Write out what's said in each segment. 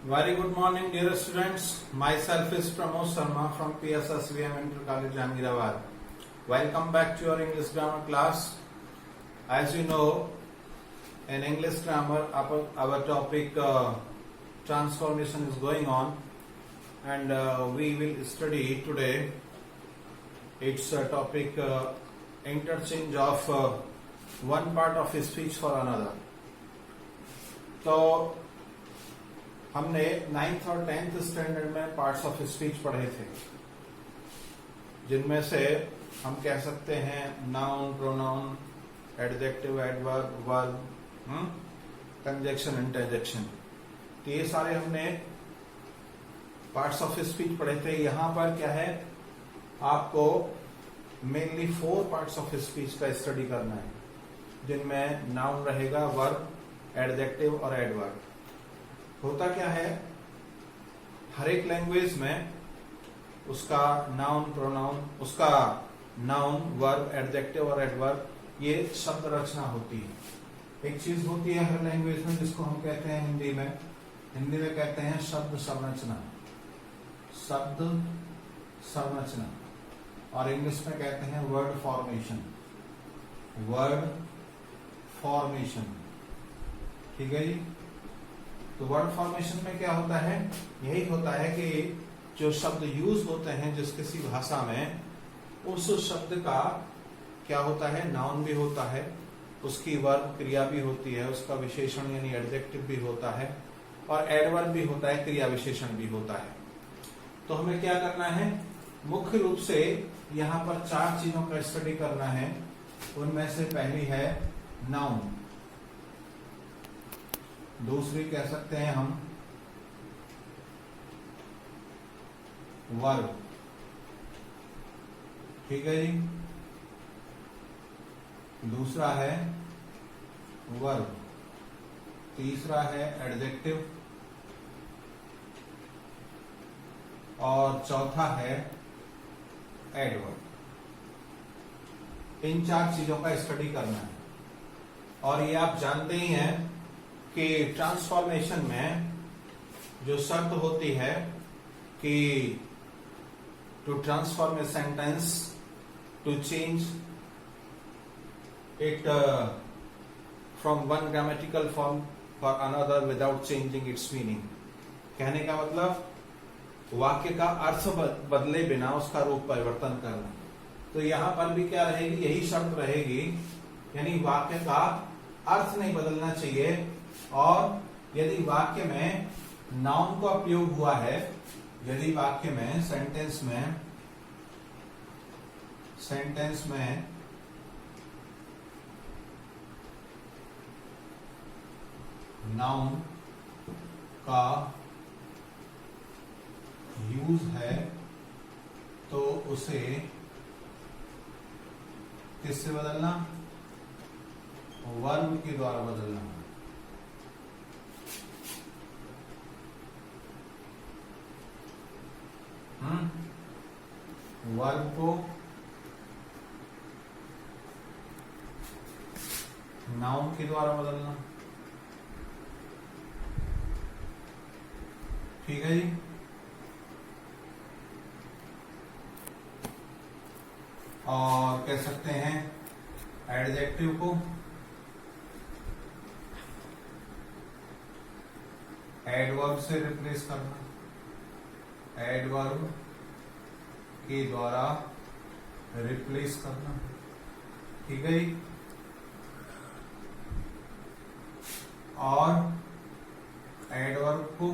Very good morning, dear students. Myself is Pramod Sharma from PSSVM Inter College, Jangirabad. Welcome back to your English grammar class. As you know, in English grammar, our topic transformation is going on, and we will study today. Its topic interchange of one part of speech for another. तो हमने 9th और 10th standard में parts of speech पढ़े थे, जिनमें से हम कह सकते हैं noun, pronoun, adjective, adverb, verb, conjunction, interjection. तो ये सारे हमने पार्ट्स ऑफ स्पीच पढ़े थे। यहां पर क्या है, आपको मेनली 4 पार्ट्स ऑफ स्पीच का स्टडी करना है, जिनमें नाउन रहेगा, वर्ब, एडजेक्टिव और एडवर्ब। होता क्या है, हर एक लैंग्वेज में उसका नाउन, प्रोनाउन, उसका नाउन, वर्ब, एडजेक्टिव और एडवर्ब, ये शब्द रचना होती है। एक चीज होती है हर लैंग्वेज में जिसको हम कहते हैं हिंदी में कहते हैं शब्द संरचना, शब्द संरचना, और इंग्लिश में कहते हैं वर्ड फॉर्मेशन, वर्ड फॉर्मेशन। ठीक है जी। तो वर्ड फॉर्मेशन में क्या होता है, यही होता है कि जो शब्द यूज होते हैं जिस किसी भाषा में, उस शब्द का क्या होता है, नाउन भी होता है, उसकी वर्ब क्रिया भी होती है, उसका विशेषण यानी एडजेक्टिव भी होता है, और एडवर्ब भी होता है, क्रिया विशेषण भी होता है। तो हमें क्या करना है, मुख्य रूप से यहाँ पर 4 चीजों का स्टडी करना है। उनमें से पहली है नाउन, दूसरी कह सकते हैं हम वर्ब। ठीक है जी। दूसरा है वर्ब, तीसरा है एडजेक्टिव, और चौथा है एडवर्ब। इन 4 चीजों का स्टडी करना है। और ये आप जानते ही हैं कि ट्रांसफॉर्मेशन में जो शर्त होती है कि to transform a sentence, to change it from one grammatical form for another without changing its meaning. कहने का मतलब वाक्य का अर्थ बदले बिना उसका रूप परिवर्तन करना। तो यहां पर भी क्या रहेगी, यही शर्त रहेगी, यानी वाक्य का अर्थ नहीं बदलना चाहिए। और यदि वाक्य में नाउन का उपयोग हुआ है, यदि वाक्य में सेंटेंस में नाउन का यूज है, तो उसे किससे बदलना, वर्ब के द्वारा बदलना। वर्ब को नाउन के द्वारा बदलना। ठीक है जी। और कह सकते हैं एडजेक्टिव को एडवर्ब से रिप्लेस करना, एडवर्ब के द्वारा रिप्लेस करना। ठीक है जी। और एडवर्ब को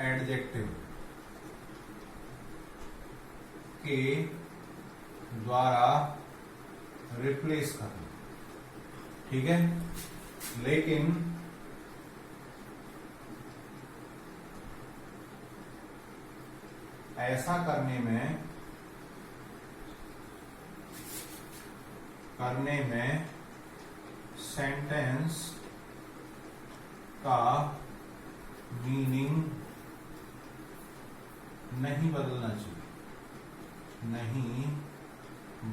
एडजेक्टिव के द्वारा रिप्लेस करना। ठीक है। लेकिन ऐसा करने में सेंटेंस का मीनिंग नहीं बदलना चाहिए, नहीं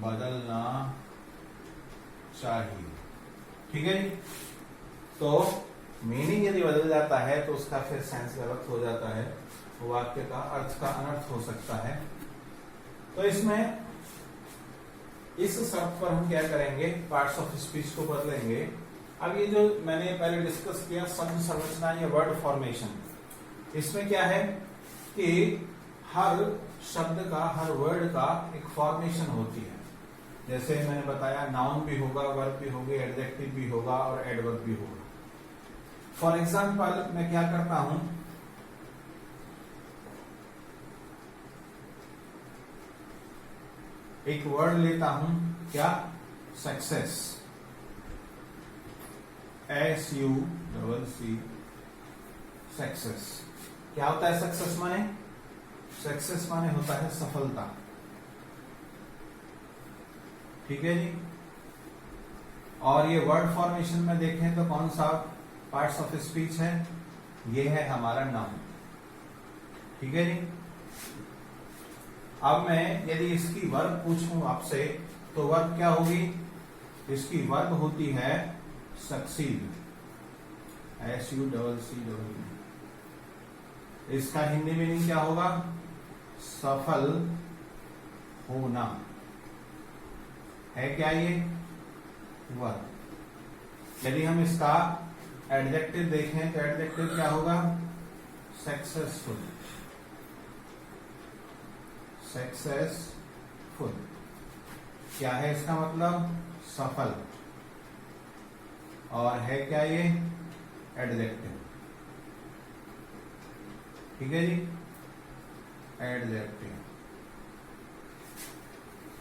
बदलना चाहिए। ठीक है। तो मीनिंग यदि बदल जाता है तो उसका फिर सेंस गलत हो जाता है, तो वाक्य का अर्थ का अनर्थ हो सकता है। तो इसमें इस शर्त पर हम क्या करेंगे, पार्ट्स ऑफ स्पीच को बदलेंगे। अब ये जो मैंने पहले डिस्कस किया शब्द संरचना या वर्ड फॉर्मेशन, इसमें क्या है कि हर शब्द का, हर वर्ड का एक फॉर्मेशन होती है। जैसे मैंने बताया नाउन भी होगा, वर्ब भी होगी, एडजेक्टिव भी होगा और एडवर्ब भी होगा। फॉर एग्जाम्पल मैं क्या करता हूं, एक वर्ड लेता हूं, क्या, सक्सेस, SUCC, सक्सेस। क्या होता है सक्सेस माने? सक्सेस माने होता है सफलता, ठीक है जी। और ये वर्ड फॉर्मेशन में देखें तो कौन सा पार्ट्स ऑफ स्पीच है, ये है हमारा नाउन, ठीक है जी। अब मैं यदि इसकी वर्ब पूछूं आपसे तो वर्ब क्या होगी, इसकी वर्ब होती है सक्सीड, SUCCD। इसका हिंदी मीनिंग क्या होगा, सफल होना, है क्या ये वर्ब। यदि हम इसका एडजेक्टिव देखें तो एडजेक्टिव क्या होगा, सक्सेसफुल, सक्सेसफुल। क्या है इसका मतलब, सफल, और है क्या ये, एडजेक्टिव, ठीक है जी, एडजेक्टिव।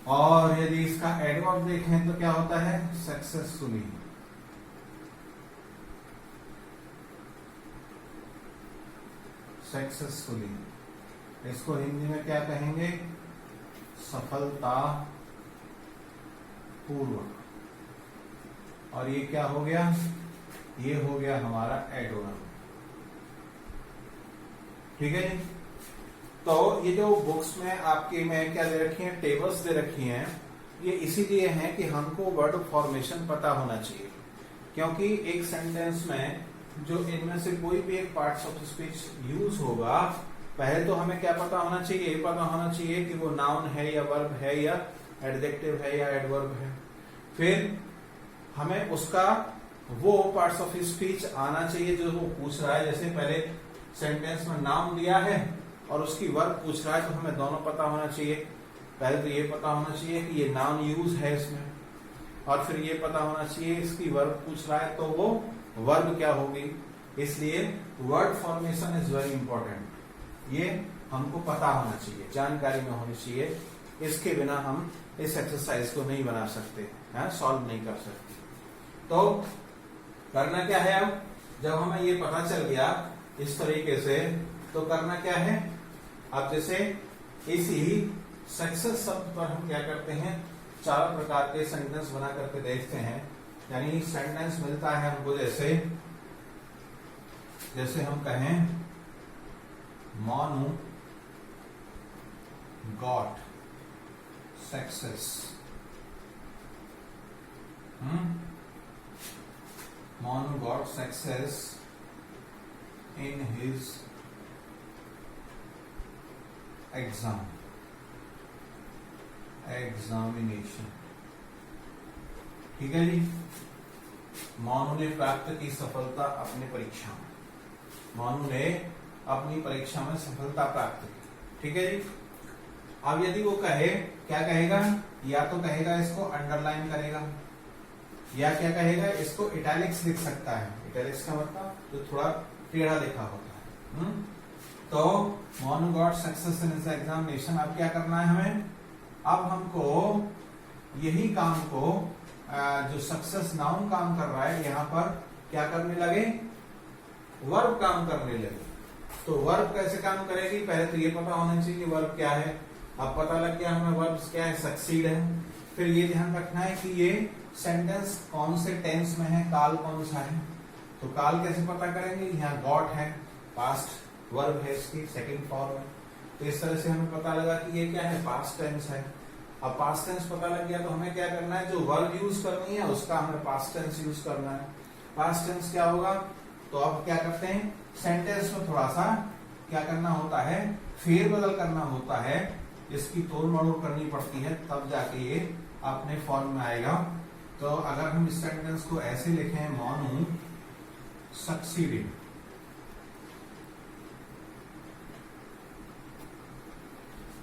और यदि इसका एडवर्ब देखें तो क्या होता है, सक्सेसफुली, सक्सेसफुली। इसको हिंदी में क्या कहेंगे, सफलता पूर्वक। और ये क्या हो गया, ये हो गया हमारा एडवर्ब, ठीक है जी। तो ये जो बुक्स में आपके में क्या दे रखी है, टेबल्स दे रखी हैं, ये इसीलिए है कि हमको वर्ड फॉर्मेशन पता होना चाहिए। क्योंकि एक सेंटेंस में जो इनमें से कोई भी एक पार्ट्स ऑफ स्पीच यूज होगा, पहले तो हमें क्या पता होना चाहिए, ये पता होना चाहिए कि वो नाउन है या वर्ब है या एडजेक्टिव है या एडवर्ब है। फिर हमें उसका वो पार्ट्स ऑफ स्पीच आना चाहिए जो वो पूछ रहा है। जैसे पहले सेंटेंस में नाउन दिया है और उसकी वर्ब पूछ रहा है, तो हमें दोनों पता होना चाहिए। पहले तो ये पता होना चाहिए कि ये नाउन यूज है इसमें, और फिर ये पता होना चाहिए इसकी वर्ब पूछ रहा है तो वो वर्ब क्या होगी। इसलिए word formation is very important, ये हमको पता होना चाहिए, जानकारी में होनी चाहिए। इसके बिना हम इस एक्सरसाइज को नहीं बना सकते, सॉल्व नहीं कर सकते। तो करना क्या है, अब जब हमें ये पता चल गया इस तरीके से, तो करना क्या है, अब जैसे इसी सक्सेस शब्द पर हम क्या करते हैं, 4 प्रकार के सेंटेंस बना करके देखते हैं। यानी सेंटेंस मिलता है हमको, जैसे हम कहें Monu got success, Monu got success in his examination, ठीक है जी। मोनू ने प्राप्त की सफलता अपनी परीक्षा में, मोनू ने अपनी परीक्षा में सफलता प्राप्त की, ठीक है जी। अब यदि वो कहे, क्या कहेगा, या तो कहेगा इसको अंडरलाइन करेगा, या क्या कहेगा, इसको इटैलिक्स लिख सकता है। इटैलिक्स का मतलब जो थोड़ा टेढ़ा लिखा होता है। तो Monu got success in his examination. अब क्या करना है हमें, अब हमको यही काम को जो सक्सेस नाउन काम कर रहा है, यहाँ पर क्या करने लगे, वर्ब काम करने लगे। तो वर्ब कैसे काम करेगी, पहले तो ये पता होना चाहिए कि वर्ब क्या है। अब पता लग गया हमें वर्ब क्या है, सक्सीड है। फिर ये ध्यान रखना है कि ये सेंटेंस कौन से टेंस में है, काल कौन सा है। तो काल कैसे पता करेंगे, यहाँ गॉट है, पास्ट वर्ब है, इसकी सेकंड फॉर्म है। तो इस तरह से हमें पता लगा कि ये क्या है, पास्ट टेंस है। अब पास्ट टेंस पता लग गया तो हमें क्या करना है, जो वर्ब यूज करनी है उसका हमें पास्ट टेंस यूज करना है। पास्ट टेंस क्या होगा, तो अब क्या करते हैं, सेंटेंस में थोड़ा सा क्या करना होता है, फेरबदल करना होता है, इसकी तोड़ मरोड़ करनी पड़ती है, तब जाके ये अपने फॉर्म में आएगा। तो अगर हम इस सेंटेंस को ऐसे लिखें, Monu succeeded,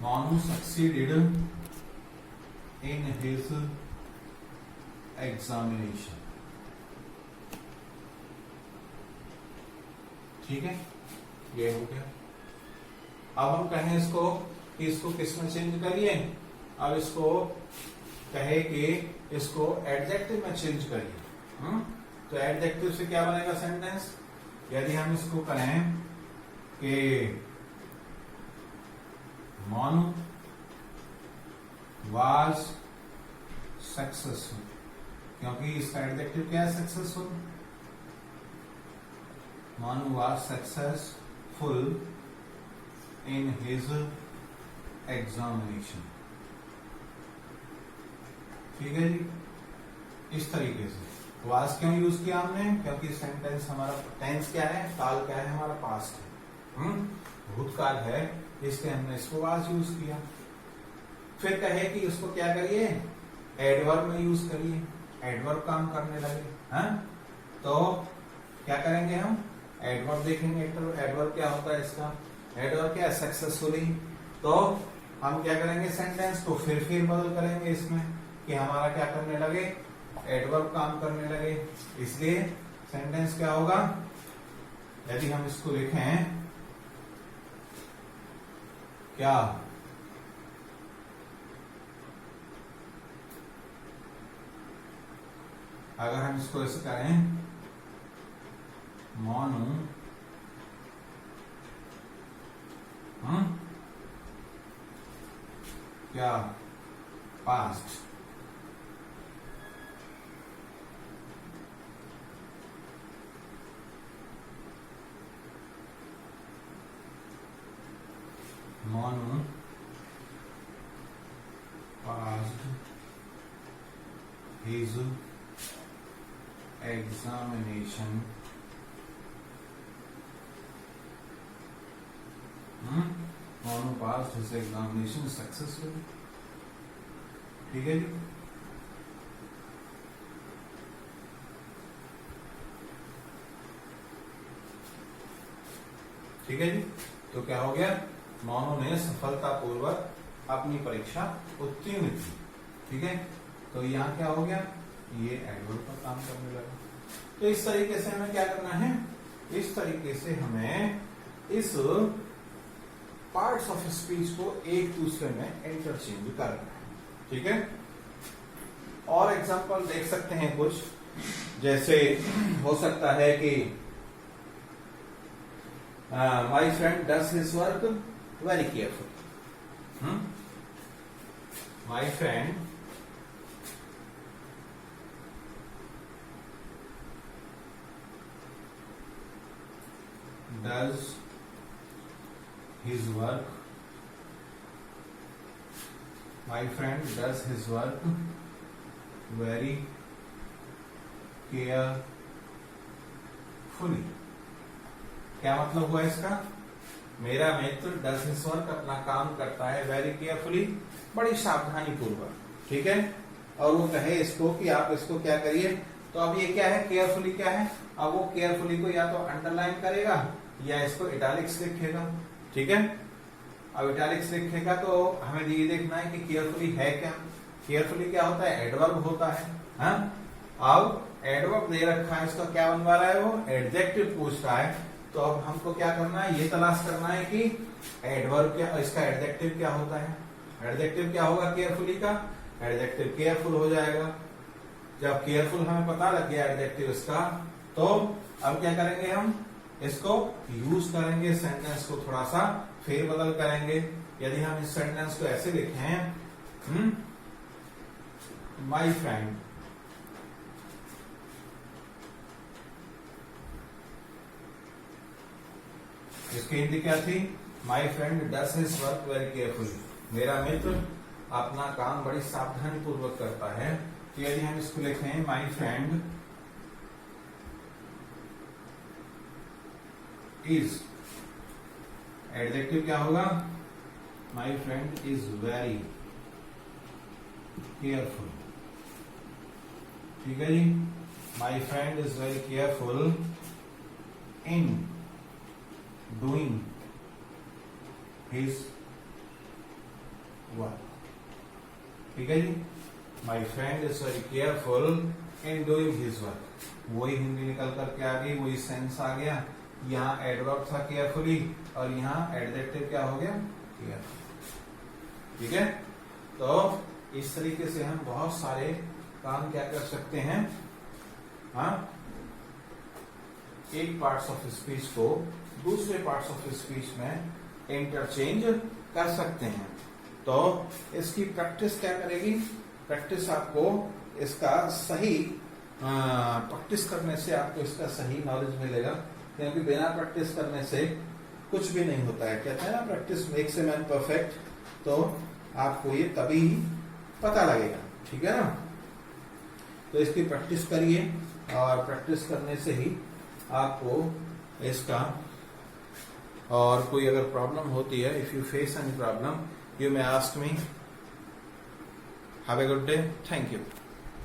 Monu succeeded in his examination, ठीक है, ये हो गया। अब हम कहें इसको कि इसको किस में चेंज करिए, अब इसको कहे कि इसको एडजेक्टिव में चेंज करिए। तो एडजेक्टिव से क्या बनेगा सेंटेंस, यदि हम इसको कहें कि मोनू वाज सक्सेसफुल, क्योंकि इसका एडजेक्टिव क्या है, successful, Monu was successful in his examination, ठीक है जी। इस तरीके से वाज क्यों यूज किया हमने, क्योंकि सेंटेंस हमारा टेंस क्या है, काल क्या है, हमारा पास्ट है, भूतकाल है, इसलिए हमने इसको वाज यूज किया। फिर कहे कि इसको क्या करिए, एडवर्ब में यूज करिए, एडवर्ब काम करने लगे, तो क्या करेंगे हम, एडवर्ब देखेंगे। एडवर्ब क्या होता है इसका, एडवर्ब क्या है, सक्सेसफुली। तो हम क्या करेंगे, सेंटेंस को फिर बदल करेंगे इसमें कि हमारा क्या करने लगे, एडवर्ब काम करने लगे, इसलिए सेंटेंस क्या होगा, यदि हम इसको लिखें क्या, अगर हम इसको ऐसे करें, मोनू क्या past, Monu passed his examination Monu passed his examination successfully, ठीक है जी। ठीक है जी, तो क्या हो गया, मोनू ने सफलतापूर्वक अपनी परीक्षा उत्तीर्ण की, ठीक है। तो यहाँ क्या हो गया, ये एडवर्ब पर काम करने लगा। तो इस तरीके से हमें क्या करना है, इस तरीके से हमें इस पार्ट्स ऑफ स्पीच को एक दूसरे में इंटरचेंज करना है, ठीक है। और एग्जांपल देख सकते हैं कुछ, जैसे हो सकता है कि my friend does his work very careful, my friend does his work, my friend does his work very carefully। क्या मतलब हुआ इसका, मेरा मित्र डज हिज वर्क अपना काम करता है वेरी केयरफुली, बड़ी सावधानी पूर्वक, ठीक है। और वो कहे इसको कि आप इसको क्या करिए, तो अब ये क्या है, केयरफुली क्या है, अब वो केयरफुली को या तो अंडरलाइन करेगा या इसको इटैलिक्स लिखेगा, ठीक है। अब इटैलिक्स लिखेगा तो हमें ये देखना है कि केयरफुली है क्या, केयरफुली क्या होता है, एडवर्ब होता है, अब एडवर्ब दे रखा है, इसका क्या बनवा रहा है, वो एडजेक्टिव पूछ रहा है। तो अब हमको क्या करना है, ये तलाश करना है कि एडवर्ब क्या, इसका एडजेक्टिव क्या होता है। एडजेक्टिव क्या होगा केयरफुली का, एडजेक्टिव केयरफुल हो जाएगा। जब केयरफुल हमें पता लग गया एडजेक्टिव इसका, तो अब क्या करेंगे, हम इसको यूज करेंगे, सेंटेंस को थोड़ा सा फेरबदल करेंगे। यदि हम इस सेंटेंस को ऐसे लिखें, माई फ्रेंड इसकी हिंदी क्या थी, my friend does his work very carefully, मेरा मित्र अपना काम बड़ी सावधानी पूर्वक करता है। तो यदि हम इसको लिखें, माई फ्रेंड इज, एडजेक्टिव क्या होगा? My friend is very careful. ठीक है जी, my friend is very careful in doing his work. ठीक है जी, my friend is very careful in doing his work. वही हिंदी निकल करके आ गई, वही सेंस आ गया। यहाँ एडवर्ब था केयरफुली और यहाँ एडजेक्टिव क्या हो गया? केयरफुल। ठीक है, तो इस तरीके से हम बहुत सारे काम क्या कर सकते हैं, हाँ, एक पार्ट्स ऑफ स्पीच को दूसरे पार्ट्स ऑफ स्पीच में इंटरचेंज कर सकते हैं। तो इसकी प्रैक्टिस क्या करेगी? प्रैक्टिस आपको इसका सही प्रैक्टिस करने से आपको इसका सही नॉलेज मिलेगा, क्योंकि बिना प्रैक्टिस करने से कुछ भी नहीं होता है। कहते हैं ना, practice makes a man perfect. तो आपको ये तभी पता लगेगा। ठीक है ना, तो इसकी प्रैक्टिस करिए और प्रैक्टिस करने से ही आपको इसका, और कोई अगर प्रॉब्लम होती है, if you face any problem, you may ask me. Have a good day, thank you.